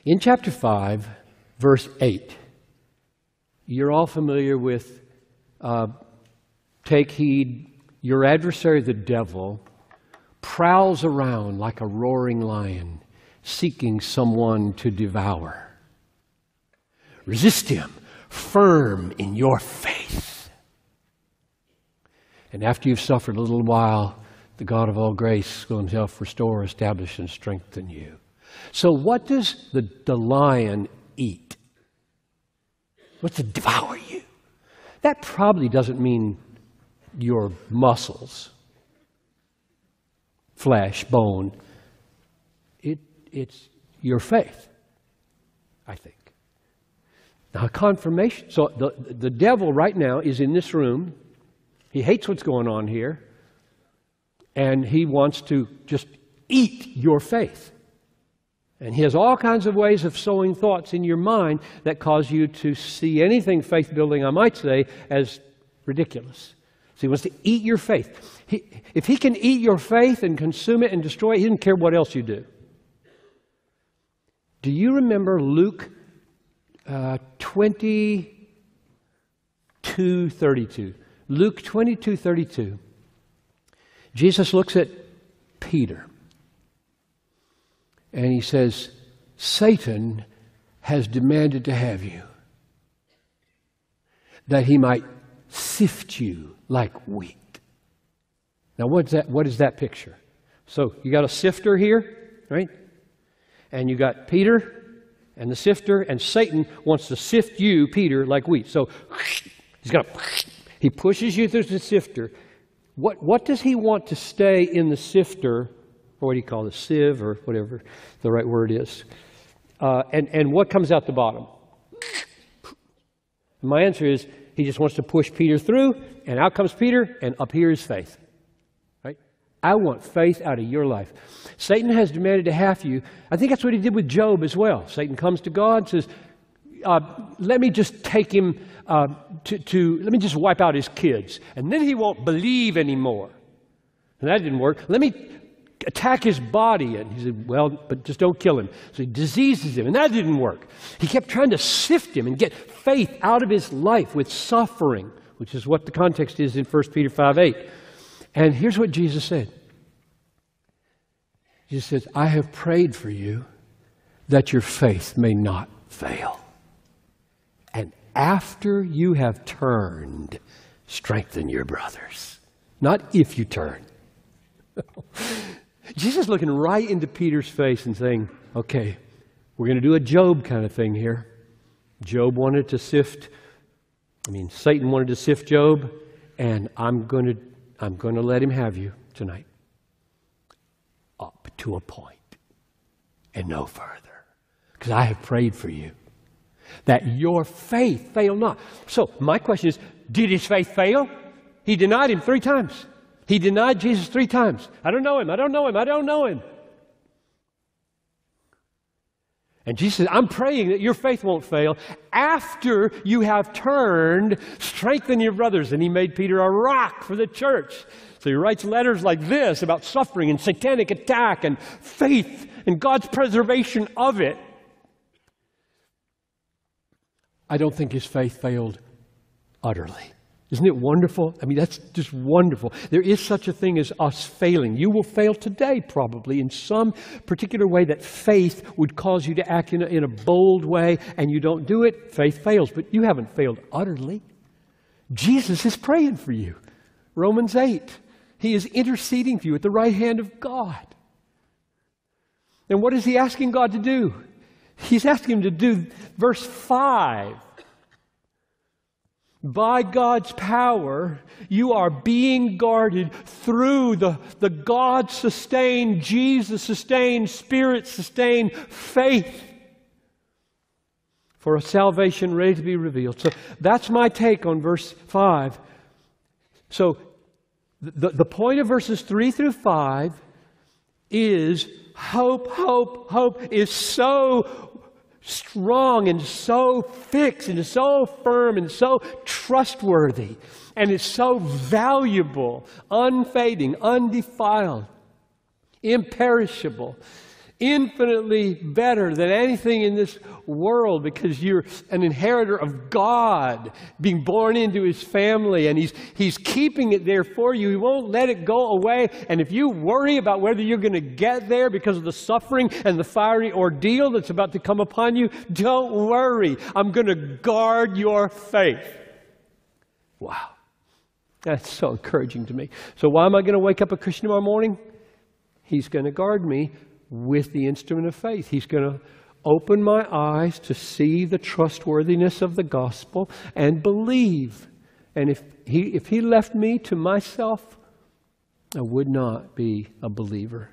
In chapter 5, verse 8, you're all familiar with, take heed, your adversary, the devil, prowls around like a roaring lion, seeking someone to devour. Resist him, firm in your faith. And after you've suffered a little while, the God of all grace will himself restore, establish, and strengthen you. So what does the lion eat? What's to devour you? That probably doesn't mean your muscles, flesh, bone. It's your faith, I think. Now, confirmation. So the devil right now is in this room. He hates what's going on here. And he wants to just eat your faith. And he has all kinds of ways of sowing thoughts in your mind that cause you to see anything faith-building, I might say, as ridiculous. So he wants to eat your faith. If he can eat your faith and consume it and destroy it, he doesn't care what else you do. Do you remember Luke 22:32? Luke 22:32. Jesus looks at Peter and he says, Satan has demanded to have you, that he might sift you like wheat. Now what is that picture? So you got a sifter here, right? And you got Peter and the sifter, and Satan wants to sift you, Peter, like wheat. So he pushes you through the sifter. What does he want to stay in the sifter, or what do you call it, sieve, or whatever the right word is? And what comes out the bottom? And my answer is, he just wants to push Peter through, and out comes Peter, and up here is faith. Right? I want faith out of your life. Satan has demanded to have you. I think that's what he did with Job as well. Satan comes to God and says, let me just take him let me just wipe out his kids, and then he won't believe anymore. And that didn't work. Let me attack his body. And he said, well, but just don't kill him. So he diseases him, and that didn't work. He kept trying to sift him and get faith out of his life with suffering, which is what the context is in 1 Peter 5:8. And here's what Jesus said. Jesus says, I have prayed for you that your faith may not fail. And after you have turned, strengthen your brothers. Not if you turn. Jesus is looking right into Peter's face and saying, okay, we're going to do a Job kind of thing here. Satan wanted to sift Job, and I'm going to let him have you tonight. Up to a point and no further. Because I have prayed for you, that your faith fail not. So my question is, did his faith fail? He denied him 3 times. He denied Jesus 3 times. I don't know him. I don't know him. I don't know him. And Jesus said, I'm praying that your faith won't fail. After you have turned, strengthen your brothers. And he made Peter a rock for the church. So he writes letters like this about suffering and satanic attack and faith and God's preservation of it. I don't think his faith failed utterly. Isn't it wonderful? I mean, that's just wonderful. There is such a thing as us failing. You will fail today, probably, in some particular way that faith would cause you to act in a bold way, and you don't do it, faith fails. But you haven't failed utterly. Jesus is praying for you. Romans 8. He is interceding for you at the right hand of God. And what is he asking God to do? He's asking him to do verse 5. By God's power, you are being guarded through the God-sustained, Jesus-sustained, Spirit-sustained faith for a salvation ready to be revealed. So that's my take on verse 5. So the point of verses 3 through 5 is hope is so strong and so fixed and so firm and so trustworthy, and it's so valuable, unfading, undefiled, imperishable. infinitely better than anything in this world because you're an inheritor of God, being born into His family, and He's keeping it there for you. He won't let it go away. And if you worry about whether you're going to get there because of the suffering and the fiery ordeal that's about to come upon you, don't worry. I'm going to guard your faith. Wow. That's so encouraging to me. So why am I going to wake up a Christian tomorrow morning? He's going to guard me with the instrument of faith. He's going to open my eyes to see the trustworthiness of the gospel and believe. And if he left me to myself, I would not be a believer.